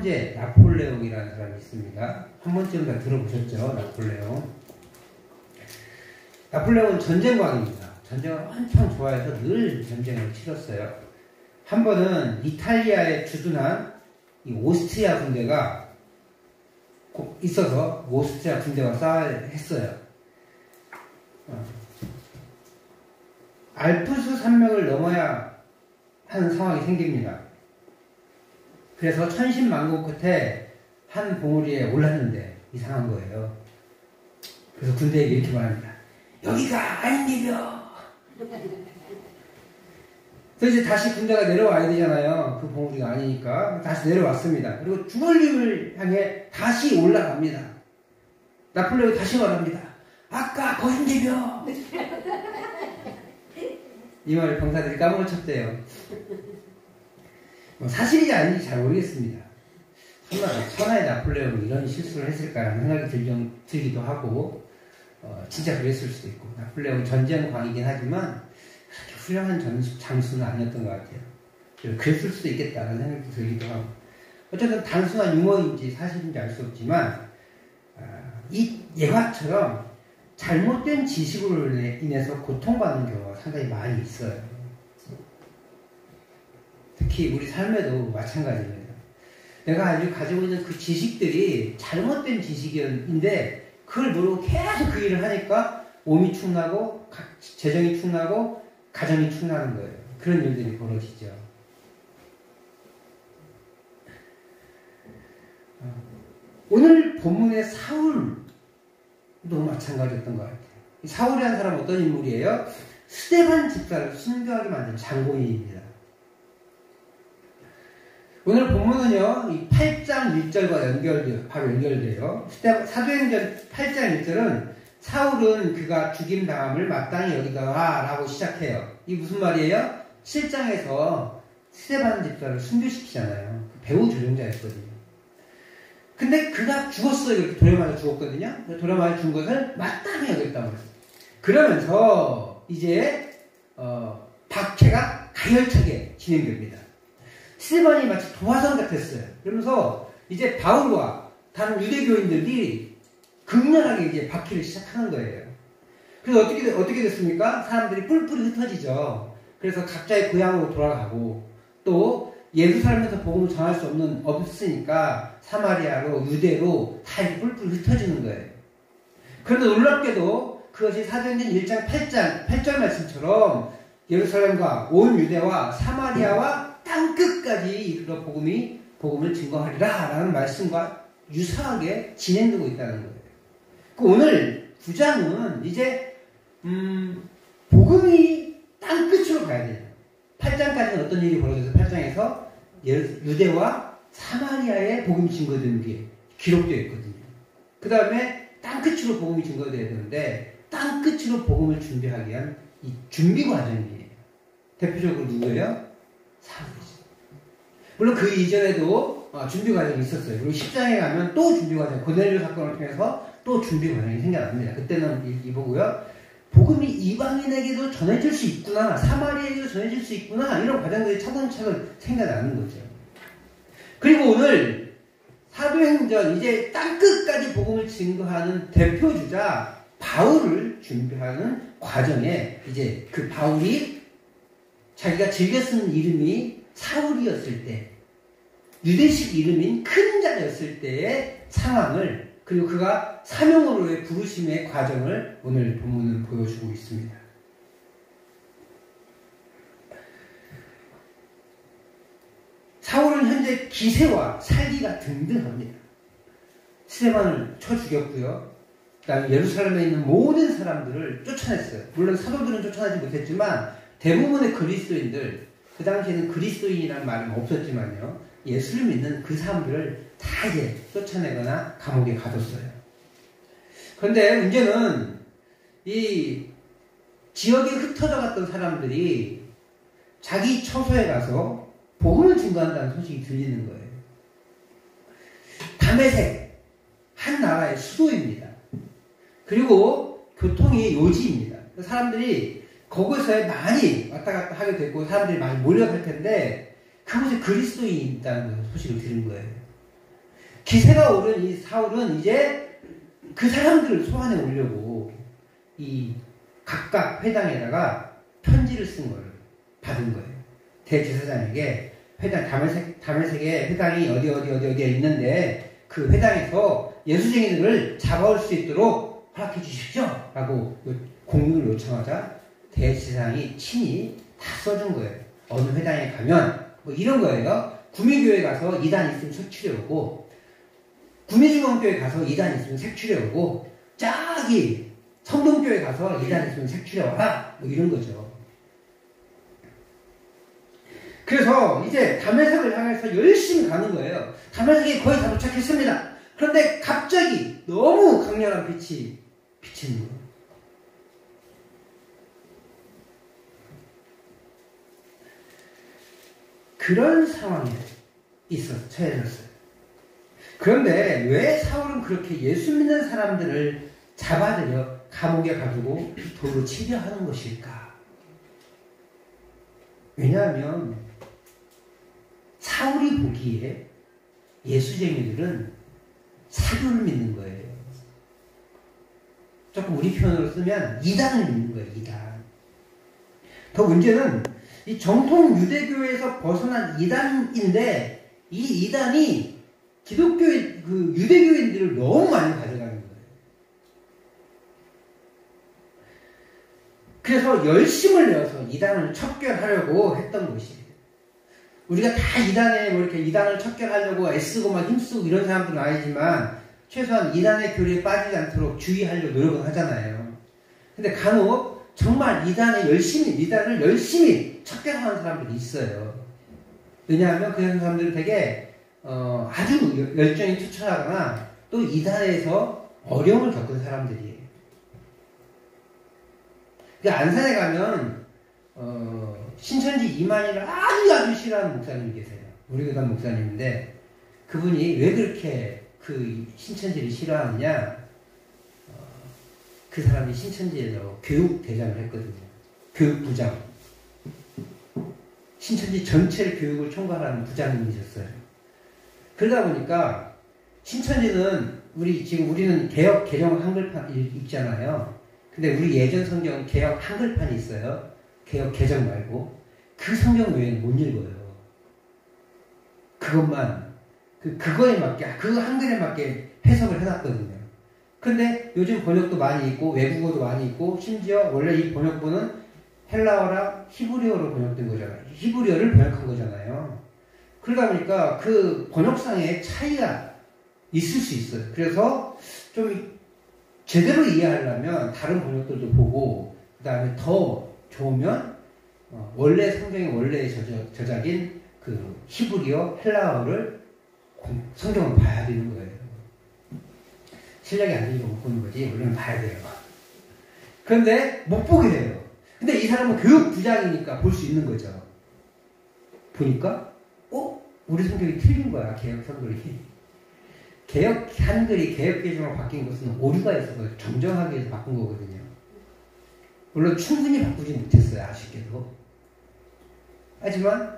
황제 나폴레옹이라는 사람이 있습니다. 한 번쯤 다 들어보셨죠? 나폴레옹은 전쟁광입니다. 전쟁을 엄청 좋아해서 늘 전쟁을 치렀어요. 한 번은 이탈리아에 주둔한 이 오스트리아 군대가 있어서 오스트리아 군대와 싸워야 했어요. 알프스 산맥을 넘어야 하는 상황이 생깁니다. 그래서 천신만고 끝에 한 봉우리에 올랐는데 이상한 거예요. 그래서 군대에게 이렇게 말합니다. 여기가 아닙니다. 그래서 이제 다시 군대가 내려와야 되잖아요. 그 봉우리가 아니니까 다시 내려왔습니다. 그리고 주얼림을 향해 다시 올라갑니다. 나폴레옹이 다시 말합니다. 아까 거긴데요. 이 말을 병사들이 까무러쳤대요. 사실인지 아닌지 잘 모르겠습니다. 설마 천하의 나폴레옹이 이런 실수를 했을까라는 생각이 들기도 하고 진짜 그랬을 수도 있고 나폴레옹은 전쟁광이긴 하지만 그렇게 훌륭한 장수는 아니었던 것 같아요. 그랬을 수도 있겠다라는 생각이 들기도 하고 어쨌든 단순한 유머인지 사실인지 알 수 없지만 이 예화처럼 잘못된 지식으로 인해서 고통받는 경우가 상당히 많이 있어요. 특히 우리 삶에도 마찬가지입니다. 내가 가지고 있는 그 지식들이 잘못된 지식인데 그걸 모르고 계속 그 일을 하니까 몸이 축나고 재정이 축나고 가정이 축나는 거예요. 그런 일들이 벌어지죠. 오늘 본문의 사울도 마찬가지였던 것 같아요. 이 사울이라는 사람은 어떤 인물이에요? 스데반 집사를 순교하게 만든 장본인입니다. 오늘 본문은요, 이 8장 1절과 바로 연결돼요. 사도행전 8장 1절은 사울은 그가 죽임당함을 마땅히 여기다가 라고 시작해요. 이게 무슨 말이에요? 7장에서 스데반 집사를 순교시키잖아요. 배우 조종자였거든요. 근데 그가 죽었어요. 이렇게 돌에 맞아 죽었거든요. 돌에 맞아 죽은 것을 마땅히 여겼다고 했어요. 그러면서 이제 박해가 가열차게 진행됩니다. 스데반이 마치 도화선 같았어요. 그러면서 이제 바울과 다른 유대교인들이 극렬하게 이제 박해를 시작하는 거예요. 그래서 어떻게 됐습니까? 사람들이 뿔뿔이 흩어지죠. 그래서 각자의 고향으로 돌아가고 또 예루살렘에서 복음을 전할 수 없으니까 사마리아로 유대로 다 이렇게 뿔뿔이 흩어지는 거예요. 그런데 놀랍게도 그것이 사도행전 1장 8절 말씀처럼 예루살렘과 온 유대와 사마리아와 땅끝까지 이르러 복음을 증거하리라 라는 말씀과 유사하게 진행되고 있다는 거예요. 오늘 9장은 이제 복음이 땅끝으로 가야 돼요. 8장까지는 어떤 일이 벌어져서 8장에서 유대와 사마리아의 복음이 증거되는 게 기록되어 있거든요. 그 다음에 땅끝으로 복음이 증거되어야 되는데 땅끝으로 복음을 준비하기 위한 이 준비 과정이에요. 대표적으로 누구예요? 사울이죠. 물론 그 이전에도 준비 과정이 있었어요. 그리고 10장에 가면 또 준비 과정, 고넬료 사건을 통해서 또 준비 과정이 생겨납니다. 그때는 이보고요. 복음이 이방인에게도 전해질 수 있구나, 사마리아에게도 전해질 수 있구나, 이런 과정들이 차근차근 생겨나는 거죠. 그리고 오늘 사도행전 이제 땅끝까지 복음을 증거하는 대표주자 바울을 준비하는 과정에 이제 그 바울이 자기가 즐겨 쓰는 이름이 사울이었을 때, 유대식 이름인 큰 자였을 때의 상황을, 그리고 그가 사명으로의 부르심의 과정을 오늘 본문은 보여주고 있습니다. 사울은 현재 기세와 살기가 등등합니다. 스데반을 쳐 죽였고요. 그다음에 예루살렘에 있는 모든 사람들을 쫓아냈어요. 물론 사도들은 쫓아내지 못했지만 대부분의 그리스도인들, 그 당시에는 그리스도인이라는 말은 없었지만요, 예수를 믿는 그 사람들을 다 이제 쫓아내거나 감옥에 가뒀어요. 그런데 문제는 이 지역에 흩어져 갔던 사람들이 자기 처소에 가서 복음을 증거한다는 소식이 들리는 거예요. 다메섹, 한 나라의 수도입니다. 그리고 교통이 요지입니다. 사람들이 거기서 많이 왔다 갔다 하게 됐고 사람들이 많이 몰려갈 텐데 그곳에 그리스도인이 있다는 소식을 들은 거예요. 기세가 오른 이 사울은 이제 그 사람들을 소환해 오려고 이 각각 회당에다가 편지를 쓴 걸 받은 거예요. 대제사장에게 회당, 다메섹의 회당이 어디에 있는데 그 회당에서 예수쟁이들을 잡아올 수 있도록 허락해 주십시오. 라고 공문을 요청하자 대제사장이 친히 다 써준 거예요. 어느 회당에 가면 뭐 이런 거예요. 구미교회 가서 이단 있으면 색출해오고 구미중앙교회 가서 이단 있으면 색출해오고 저기 성동교회 가서 이단 있으면 색출해와라. 뭐 이런 거죠. 그래서 이제 다메섹을 향해서 열심히 가는 거예요. 다메섹이 거의 다 도착했습니다. 그런데 갑자기 너무 강렬한 빛이 비치는 거예요. 그런 상황에 처해졌어요. 그런데 왜 사울은 그렇게 예수 믿는 사람들을 잡아들여 감옥에 가두고 돌로 치려 하는 것일까? 왜냐하면 사울이 보기에 예수쟁이들은 사교를 믿는 거예요. 조금 우리 표현으로 쓰면 이단을 믿는 거예요. 이단. 더 문제는 이 정통 유대교에서 벗어난 이단인데 이 이단이 기독교의 그 유대교인들을 너무 많이 가져가는 거예요. 그래서 열심을 내어서 이단을 척결하려고 했던 것이에요. 우리가 다 이단에 뭐 이렇게 이단을 척결하려고 애쓰고 막 힘쓰고 이런 사람들은 아니지만 최소한 이단의 교리에 빠지지 않도록 주의하려고 노력은 하잖아요. 근데 간혹 정말 이단을 열심히 척결하는 사람들이 있어요. 왜냐하면 그런 사람들은 되게 아주 열정이 투철하거나 또 이단에서 어려움을 겪은 사람들이에요. 그러니까 안산에 가면 신천지 이만희를 아주 싫어하는 목사님이 계세요. 우리 교단 목사님인데 그분이 왜 그렇게 그 신천지를 싫어하느냐? 그 사람이 신천지에서 교육대장을 했거든요. 교육부장. 신천지 전체를 교육을 총괄하는 부장님이셨어요. 그러다 보니까 신천지는 우리는 개혁 개정 한글판 읽잖아요. 근데 우리 예전 성경은 개혁 한글판이 있어요. 개혁 개정 말고 그 성경 외에는 못 읽어요. 그것만 그거에 맞게 그 한글에 맞게 해석을 해놨거든요. 근데 요즘 번역도 많이 있고 외국어도 많이 있고 심지어 원래 이 번역본은 헬라어랑 히브리어로 번역된 거잖아요. 히브리어를 번역한 거잖아요. 그러다 보니까 그 번역상의 차이가 있을 수 있어요. 그래서 좀 제대로 이해하려면 다른 번역들도 보고 그 다음에 더 좋으면 원래 성경의 원래 저작인 그 히브리어, 헬라어를 성경을 봐야 되는 거예요. 실력이 안 되니까 못 보는 거지. 원래는 봐야 돼요. 그런데 못 보게 돼요. 근데 이 사람은 교육부장이니까 볼 수 있는 거죠. 보니까 우리 성경이 틀린 거야. 개혁 성경이. 개혁 한글이 개혁 개정으로 바뀐 것은 오류가 있어서 정정하기 위해서 바꾼 거거든요. 물론 충분히 바꾸지 못했어요. 아쉽게도. 하지만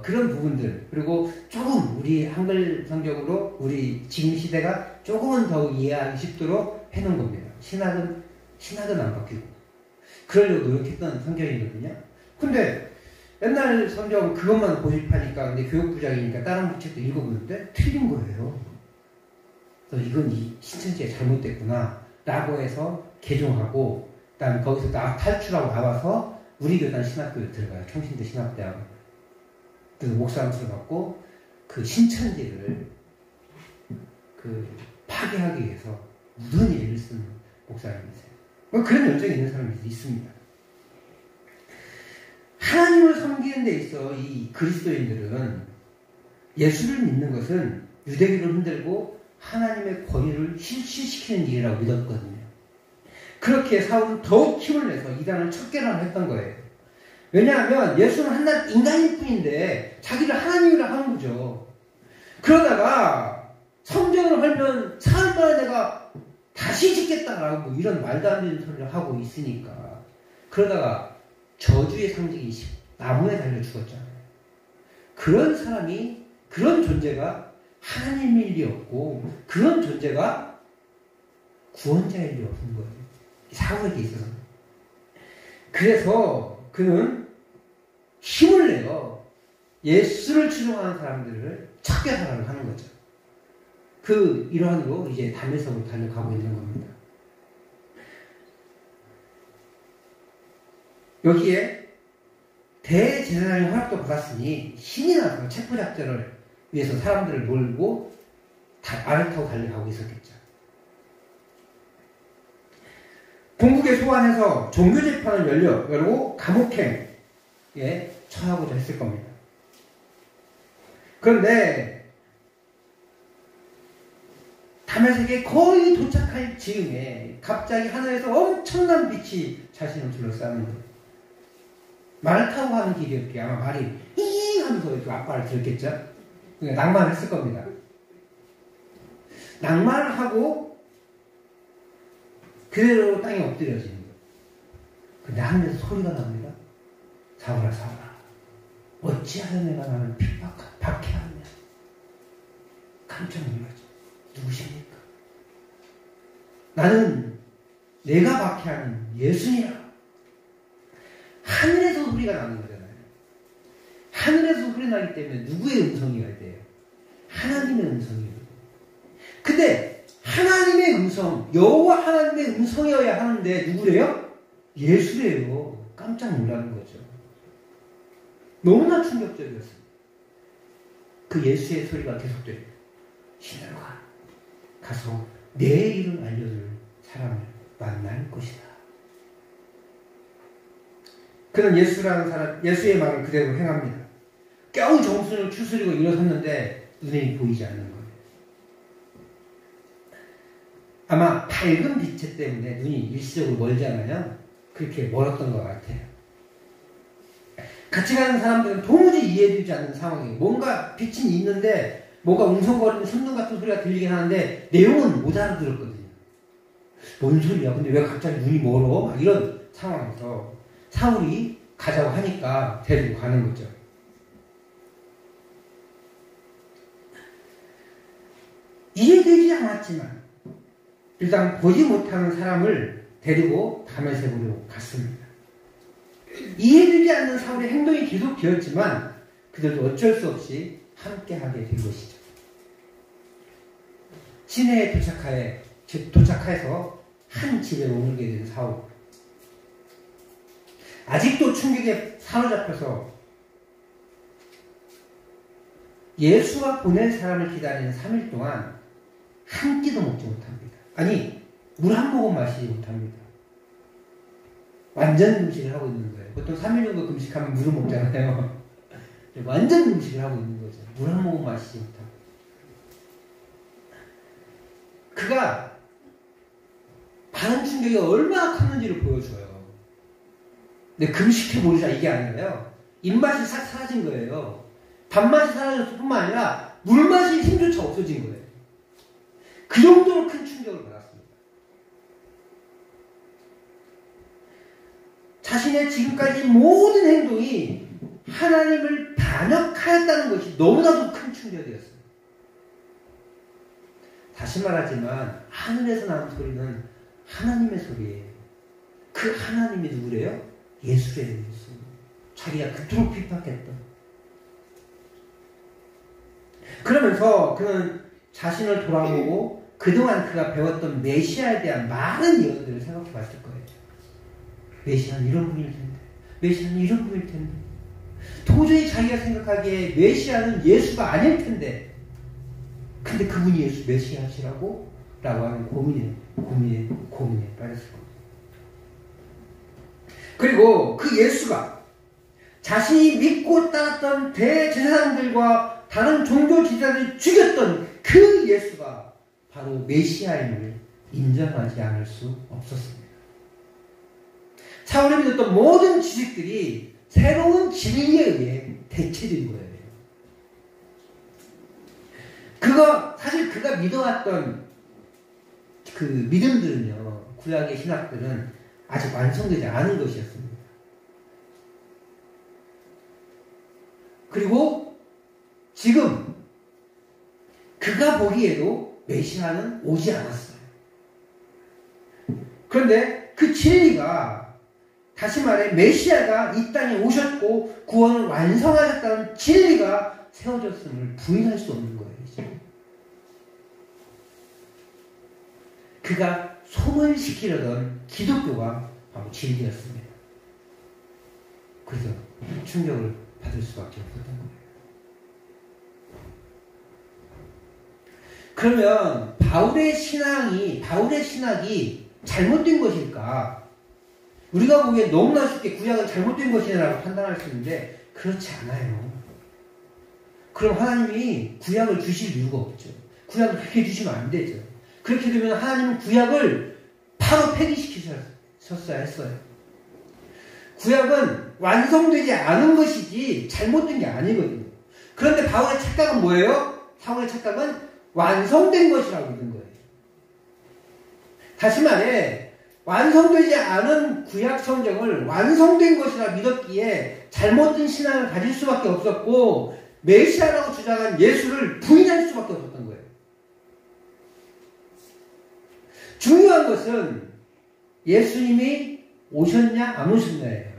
그런 부분들 그리고 조금 우리 한글 성경으로 우리 지금 시대가 조금은 더 이해하기 쉽도록 해놓은 겁니다. 신학은 안 바뀌고 그러려고 노력했던 성경이거든요. 근데 옛날 성경 그것만 고집하니까 근데 교육부장이니까 다른 책도 읽어보는데 틀린 거예요. 그래서 이건 이 신천지가 잘못됐구나 라고 해서 개종하고 그 다음에 거기서 탈출하고 나와서 우리 교단 신학교에 들어가요. 총신대 신학대학원. 그래서 목사함수를 받고 그 신천지를 파괴하기 위해서 무던히 애를 쓰는 목사님이세요. 뭐 그런 열정이 있는 사람이 있습니다. 하나님을 섬기는 데 있어 이 그리스도인들은 예수를 믿는 것은 유대교를 흔들고 하나님의 권위를 실시시키는 일이라고 믿었거든요. 그렇게 사울은 더욱 힘을 내서 이단을 척결하려 했던 거예요. 왜냐하면 예수는 한낱 인간일 뿐인데 자기를 하나님이라 하는 거죠. 그러다가 성전을 헐면 사흘 만에 내가 다시 짓겠다라고 이런 말도 안 되는 소리를 하고 있으니까 그러다가 저주의 상징이 나무에 달려 죽었잖아요. 그런 사람이 그런 존재가 하나님일 리 없고 그런 존재가 구원자일 리 없는 거예요. 사울에게 있어서는. 그래서 그는 힘을 내어 예수를 추종하는 사람들을 척결하라고 하는 거죠. 그 일환으로 이제 다메섹으로 달려가고 있는 겁니다. 여기에 대제사장의 허락도 받았으니 신이 나서 체포작전을 위해서 사람들을 몰고 말을 타고 달려가고 있었겠죠. 본국에 소환해서 종교재판을 열고 감옥행에 처하고자 했을 겁니다. 그런데 다메섹에 거의 도착할 즈음에 갑자기 하늘에서 엄청난 빛이 자신을 둘러싸는 거예요. 말을 타고 가는 길이었기에 아마 말이 잉 하면서 이렇게 앞발을 들었겠죠. 그러니까 낭만을 했을 겁니다. 낭만을 하고 그대로 땅에 엎드려지는 거예요. 근데 하늘에서 소리가 납니다. 사울아 사울아 어찌하여 내가 나를 박해하느냐. 깜짝 놀라죠. 누구십니까? 나는 내가 박해하는 예수니라. 하늘에서 소리가 나는 거잖아요. 하늘에서 소리 나기 때문에 누구의 음성이어야 돼요? 하나님의 음성이에요. 근데 하나님의 음성, 여호와 하나님의 음성이어야 하는데 누구래요? 예수래요. 깜짝 놀라는 거죠. 너무나 충격적이었습니다. 그 예수의 소리가 계속돼요. 신으로 가서 내 이름 알려줄 사람을 만날 것이다. 그는 예수의 말을 그대로 행합니다. 겨우 정신을 추스리고 일어섰는데 눈에 보이지 않는 거예요. 아마 밝은 빛 때문에 눈이 일시적으로 멀잖아요. 그렇게 멀었던 것 같아요. 같이 가는 사람들은 도무지 이해되지 않는 상황이에요. 뭔가 빛이 있는데 뭔가 웅성거리는 천둥 같은 소리가 들리긴 하는데 내용은 못 알아들었거든요. 뭔 소리야? 근데 왜 갑자기 눈이 멀어? 막 이런 상황에서 사울이 가자고 하니까 데리고 가는 거죠. 이해되지 않았지만 일단 보지 못하는 사람을 데리고 다메섹으로 갔습니다. 이해되지 않는 사울의 행동이 계속 되었지만 그들도 어쩔 수 없이 함께하게 된 것이죠. 시내에 도착해서 한 집에 머물게 된 사울. 아직도 충격에 사로잡혀서 예수가 보낸 사람을 기다리는 3일 동안 한 끼도 먹지 못합니다. 아니, 물 한 모금 마시지 못합니다. 완전 금식을 하고 있는 거예요. 보통 3일 정도 금식하면 물을 먹잖아요. 완전 금식을 하고 있는 거죠. 물 한 모금 마시지 못하고. 그가 받은 충격이 얼마나 컸는지를 보여줘요. 근데 금식해보자 이게 아니라요. 입맛이 싹 사라진 거예요. 밥맛이 사라졌을 뿐만 아니라 물맛이 힘조차 없어진 거예요. 그 정도로 큰 충격을 받았습니다. 자신의 지금까지 모든 행동이 하나님을 반역하였다는 것이 너무나도 큰 충격이었어요. 다시 말하지만 하늘에서 나는 소리는 하나님의 소리예요. 그 하나님이 누구래요? 예수래요. 예수. 자기가 그토록 핍박했던. 그러면서 그는 자신을 돌아보고 그동안 그가 배웠던 메시아에 대한 많은 예언들을 생각해 봤을 거예요. 메시아는 이런 분일 텐데, 메시아는 이런 분일 텐데, 도저히 자기가 생각하기에 메시아는 예수가 아닐 텐데, 근데 그분이 예수 메시아시라고? 라고 하는 고민에 빠졌을 겁니다. 그리고 그 예수가 자신이 믿고 따랐던 대제사장들과 다른 종교 지도자들이 죽였던 그 예수가 바로 메시아임을 인정하지 않을 수 없었습니다. 사울이 믿었던 모든 지식들이 새로운 진리에 의해 대체된 거예요. 사실 그가 믿어왔던 그 믿음들은요, 구약의 신학들은 아직 완성되지 않은 것이었습니다. 그리고 지금 보기에도 메시아는 오지 않았어요. 그런데 그 진리가, 다시 말해 메시아가 이 땅에 오셨고 구원을 완성하셨다는 진리가 세워졌음을 부인할 수 없는 거예요. 그가 소멸시키려던 기독교가 바로 진리였습니다. 그래서 충격을 받을 수밖에 없었던 거예요. 그러면 바울의 신학이 잘못된 것일까? 우리가 보기엔 너무나 쉽게 구약은 잘못된 것이라고 판단할 수 있는데 그렇지 않아요. 그럼 하나님이 구약을 주실 이유가 없죠. 구약을 그렇게 주시면 안 되죠. 그렇게 되면 하나님은 구약을 바로 폐기시키셨어야 했어요. 구약은 완성되지 않은 것이지 잘못된 게 아니거든요. 그런데 바울의 착각은 뭐예요? 바울의 착각은 완성된 것이라고 믿은 거예요. 다시 말해 완성되지 않은 구약 성경을 완성된 것이라 믿었기에 잘못된 신앙을 가질 수밖에 없었고 메시아라고 주장한 예수를 부인할 수밖에 없었던 거예요. 중요한 것은 예수님이 오셨냐 안 오셨냐예요.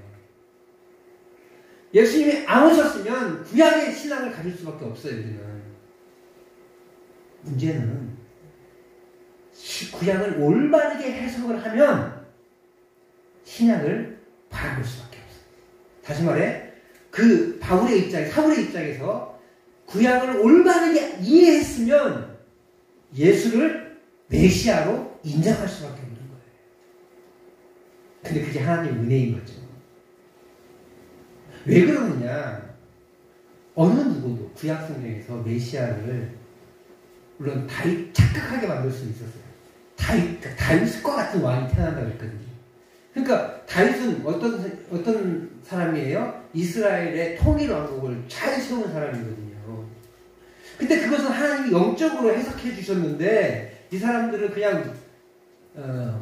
예수님이 안 오셨으면 구약의 신앙을 가질 수밖에 없어요. 우리는. 문제는 구약을 올바르게 해석을 하면 신약을 바라볼 수밖에 없어요. 다시 말해 그 사울의 입장에서 구약을 올바르게 이해했으면 예수를 메시아로 인정할 수밖에 없는 거예요. 근데 그게 하나님의 은혜인 거죠. 왜 그러느냐? 어느 누구도 구약 성경에서 메시아를 물론 다윗 착각하게 만들 수 있었어요. 다윗과 같은 왕이 태어난다고 했거든요. 그러니까 다윗은 어떤 사람이에요? 이스라엘의 통일 왕국을 잘 세운 사람이거든요. 근데 그것은 하나님이 영적으로 해석해 주셨는데 이 사람들은 그냥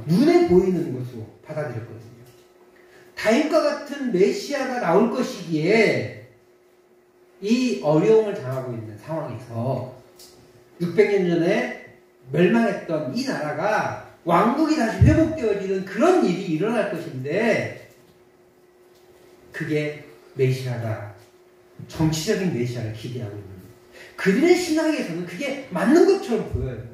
눈에 보이는 것으로 받아들였거든요. 다윗과 같은 메시아가 나올 것이기에 이 어려움을 당하고 있는 상황에서 600년 전에 멸망했던 이 나라가 왕국이 다시 회복되어지는 그런 일이 일어날 것인데 그게 메시아가 정치적인 메시아를 기대하고 있는 거예요. 그들의 신앙에서는 그게 맞는 것처럼 보여요.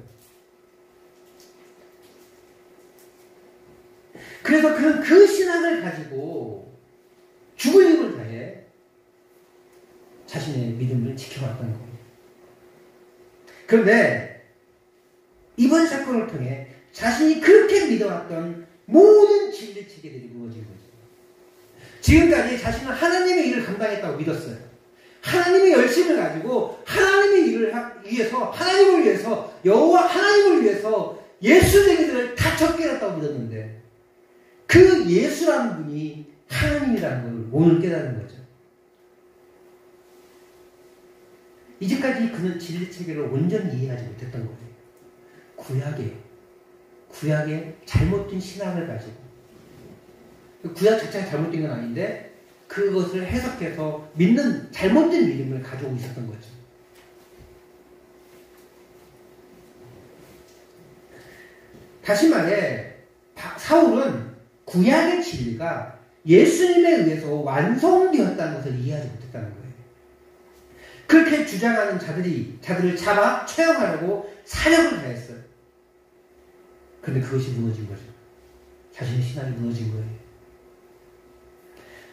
그래서 그는 그 신앙을 가지고 죽을 힘을 다해 자신의 믿음을 지켜왔던 거예요. 그런데 이번 사건을 통해 자신이 그렇게 믿어왔던 모든 진리 체계들이 무너진 거죠. 지금까지 자신은 하나님의 일을 감당했다고 믿었어요. 하나님의 열심을 가지고 하나님의 일을 위해서, 하나님을 위해서, 여호와 하나님을 위해서 예수쟁이들을 다 척결했다고 믿었는데 그 예수라는 분이 하나님이라는 걸 오늘 깨닫는 거죠. 이제까지 그는 진리 체계를 온전히 이해하지 못했던 거예요. 구약의 잘못된 신앙을 가지고 구약 자체가 잘못된 건 아닌데 그것을 해석해서 믿는 잘못된 믿음을 가지고 있었던 거죠. 다시 말해 사울은 구약의 진리가 예수님에 의해서 완성되었다는 것을 이해하지 못했다는 거예요. 그렇게 주장하는 자들을 잡아 처형하려고 사력을 다했어요. 그런데 그것이 무너진 거죠. 자신의 신앙이 무너진 거예요.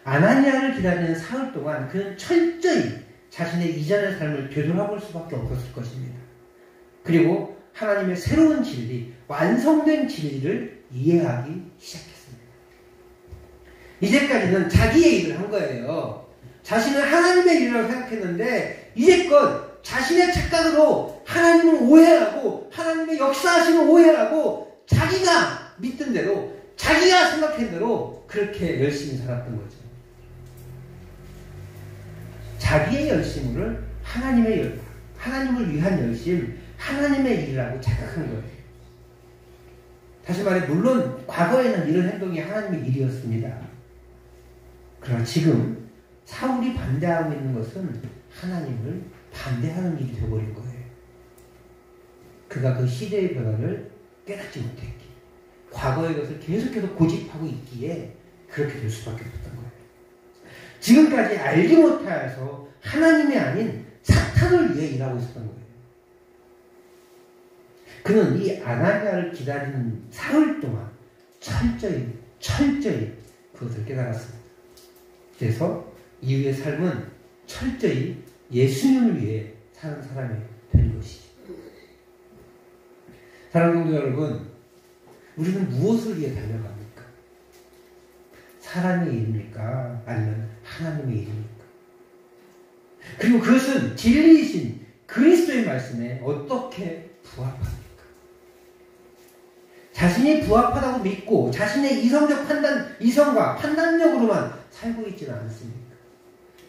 아나니아를 기다리는 사흘 동안 그는 철저히 자신의 이전의 삶을 되돌아볼 수밖에 없었을 것입니다. 그리고 하나님의 새로운 진리, 완성된 진리를 이해하기 시작했습니다. 이제까지는 자기의 일을 한 거예요. 자신은 하나님의 일이라고 생각했는데 이제껏 자신의 착각으로 하나님을 오해하고 하나님의 역사하심을 오해하고 자기가 믿던 대로 자기가 생각한 대로 그렇게 열심히 살았던 거죠. 자기의 열심을 하나님을 위한 열심, 하나님의 일이라고 착각한 거예요. 다시 말해 물론 과거에는 이런 행동이 하나님의 일이었습니다. 그러나 지금 사울이 반대하고 있는 것은 하나님을 반대하는 일이 되어버린 거예요. 그가 그 시대의 변화를 깨닫지 못했기, 과거의 것을 계속해서 고집하고 있기에 그렇게 될 수밖에 없었던 거예요. 지금까지 알지 못하여서 하나님이 아닌 사탄을 위해 일하고 있었던 거예요. 그는 이 아나니아를 기다리는 사흘 동안 철저히 그것을 깨달았습니다. 그래서 이후의 삶은 철저히 예수님을 위해 사는 사람이 된 것이죠. 사랑하는 성도 여러분, 우리는 무엇을 위해 달려갑니까? 사람의 일입니까? 아니면 하나님의 일입니까? 그리고 그것은 진리이신 그리스도의 말씀에 어떻게 부합합니까? 자신이 부합하다고 믿고 자신의 이성과 판단력으로만 살고 있지는 않습니까?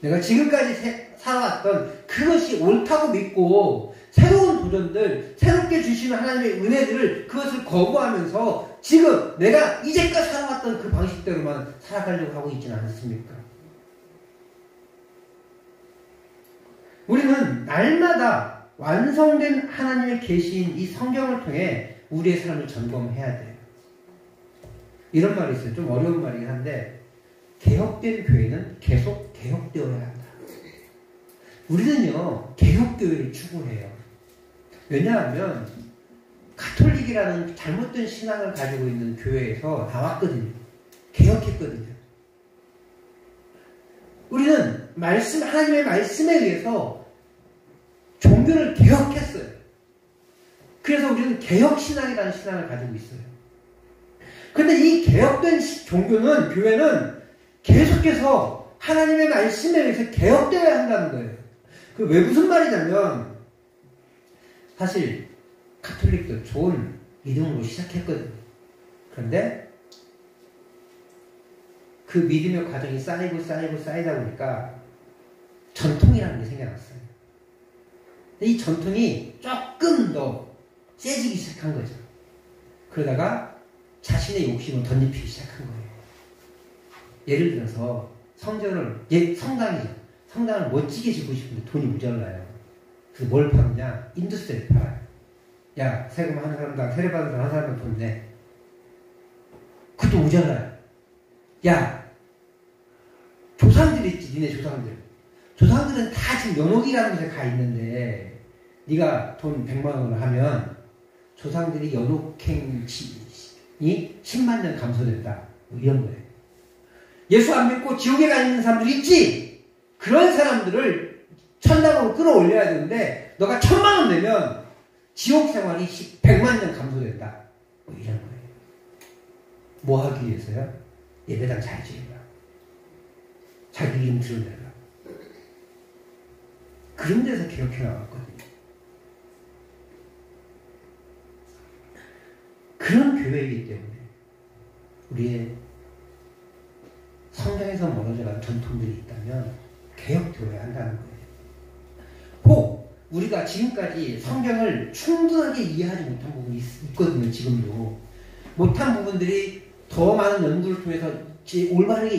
내가 지금까지 살아왔던 그것이 옳다고 믿고 새로운 도전들, 새롭게 주시는 하나님의 은혜들을 그것을 거부하면서 지금 내가 이제까지 살아왔던 그 방식대로만 살아가려고 하고 있지는 않습니까? 우리는 날마다 완성된 하나님의 계시인 이 성경을 통해 우리의 삶을 점검해야 돼요. 이런 말이 있어요. 좀 어려운 말이긴 한데, 개혁된 교회는 계속 개혁되어야 한다. 우리는요, 개혁교회를 추구해요. 왜냐하면 가톨릭이라는 잘못된 신앙을 가지고 있는 교회에서 나왔거든요. 개혁했거든요. 우리는 하나님의 말씀에 의해서 종교를 개혁했어요. 그래서 우리는 개혁신앙이라는 신앙을 가지고 있어요. 그런데 이 개혁된 종교는, 교회는 계속해서 하나님의 말씀에 의해서 개혁되어야 한다는 거예요. 그 왜 무슨 말이냐면, 사실 가톨릭도 좋은 믿음으로 시작했거든요. 그런데 그 믿음의 과정이 쌓이다 보니까 전통이라는 게 생겨났어요. 이 전통이 조금 더 세지기 시작한 거죠. 그러다가 자신의 욕심을 덧입히기 시작한 거예요. 예를 들어서 성당이죠. 성당을 멋지게 짓고 싶은데 돈이 모자라요. 그래서 뭘 파느냐? 인두스를 팔아요. 야, 세금 하는 사람당, 세례 받는 사람 한 사람당 돈 내. 그것도 모자라요. 야, 조상들 있지, 니네 조상들. 조상들은 다 지금 연옥이라는 곳에 가 있는데 네가 돈 100만 원을 하면 조상들이 연옥행이 10만 년 감소된다. 뭐 이런 거예요. 예수 안 믿고 지옥에 가 있는 사람들 있지? 그런 사람들을 천당으로 끌어올려야 되는데 너가 1000만 원 내면 지옥 생활이 100만 년 감소된다. 뭐 이런 거예요. 뭐 하기 위해서요? 예배당 잘 지으라. 자기 이름 드러내라. 그런 데서 기록해 나왔거든요. 그런 교회이기 때문에 우리의 성경에서 멀어져간 전통들이 있다면 개혁되어야 한다는 거예요. 혹 우리가 지금까지 성경을 충분하게 이해하지 못한 부분이 있거든요. 지금도 못한 부분들이 더 많은 연구를 통해서 올바르게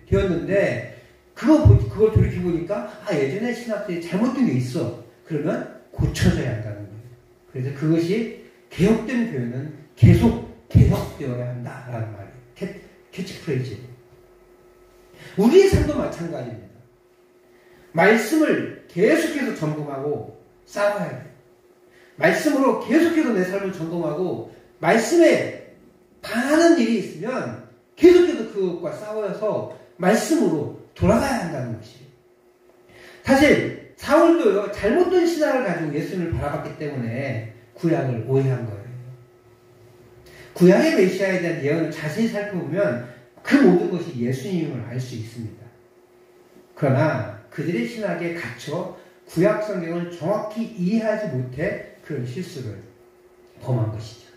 되었는데 그걸 돌이켜보니까 예전에 신학들이 잘못된 게 있어. 그러면 고쳐져야 한다는 거예요. 그래서 그것이 개혁된 교회는 계속 개혁되어야 한다라는 말이에요. 캐치프레이즈. 우리의 삶도 마찬가지입니다. 말씀을 계속해서 점검하고 싸워야 돼요. 말씀으로 계속해서 내 삶을 점검하고 말씀에 반하는 일이 있으면 계속해서 그것과 싸워서 말씀으로 돌아가야 한다는 것이에요. 사실 사울도요, 잘못된 신앙을 가지고 예수님을 바라봤기 때문에 구약을 오해한 거예요. 구약의 메시아에 대한 예언을 자세히 살펴보면 그 모든 것이 예수님을 알 수 있습니다. 그러나 그들의 신학에 갇혀 구약 성경을 정확히 이해하지 못해 그런 실수를 범한 것이죠.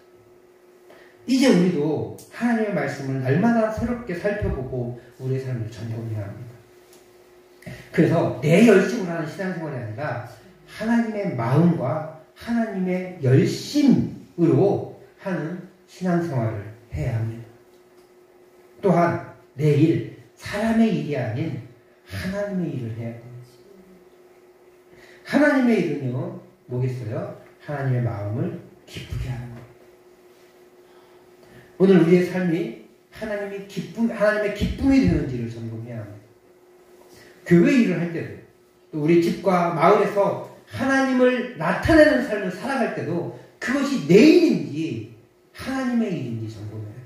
이제 우리도 하나님의 말씀을 날마다 새롭게 살펴보고 우리의 삶을 점검해야 합니다. 그래서 내 열심으로 하는 신앙생활이 아니라 하나님의 마음과 하나님의 열심으로 하는 신앙생활을 해야 합니다. 또한 내 일, 사람의 일이 아닌 하나님의 일을 해야 됩니다. 하나님의 일은요, 뭐겠어요? 하나님의 마음을 기쁘게 하는 거예요. 오늘 우리의 삶이 하나님의 기쁨이 되는지를 점검해야 합니다. 교회 일을 할 때도, 또 우리 집과 마을에서 하나님을 나타내는 삶을 살아갈 때도 그것이 내 일인지 하나님의 일인지 점검해야 돼요.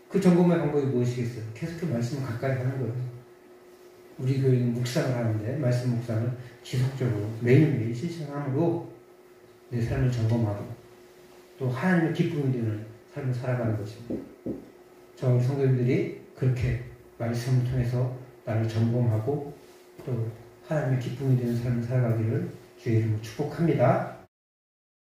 그 점검의 방법이 무엇이겠어요? 계속 그 말씀을 가까이 하는 거예요. 우리 교회는 묵상을 하는데 말씀 묵상을 지속적으로 매일매일 실천함으로 내 삶을 점검하고 또 하나님의 기쁨이 되는 삶을 살아가는 것입니다. 저 성도님들이 그렇게 말씀을 통해서 나를 점검하고 또 하나님의 기쁨이 되는 삶을 살아가기를 주의 이름으로 축복합니다.